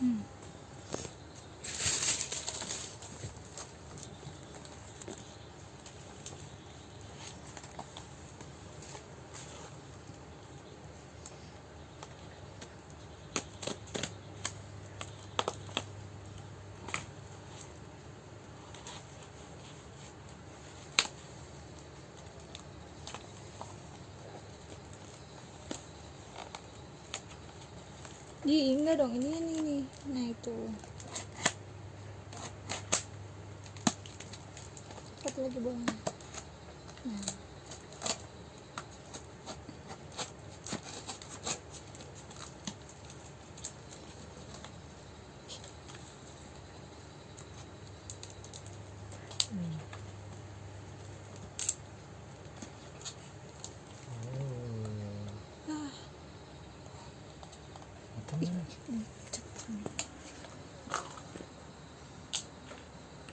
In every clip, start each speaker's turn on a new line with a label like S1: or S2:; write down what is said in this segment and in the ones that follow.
S1: Hmm. Enggak dong, ini. Nah itu. Cepat lagi buang. Nah.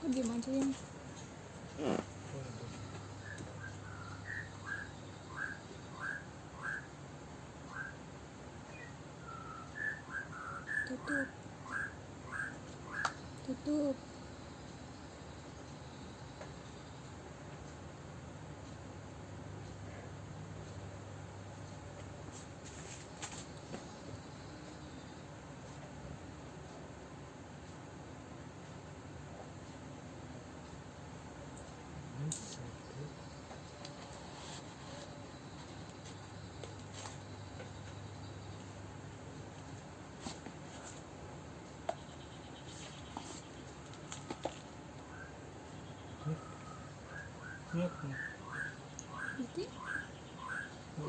S1: Kok diem aja ya? Tutup.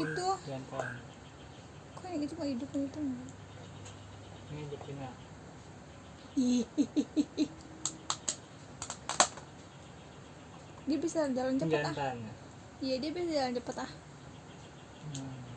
S1: Itu
S2: jantan.
S1: kok yang itu mah hidup yang itu enggak?
S2: Ini betina.
S1: Dia bisa jalan cepat
S2: Jantan.
S1: Iya dia bisa jalan cepat
S2: Hmm.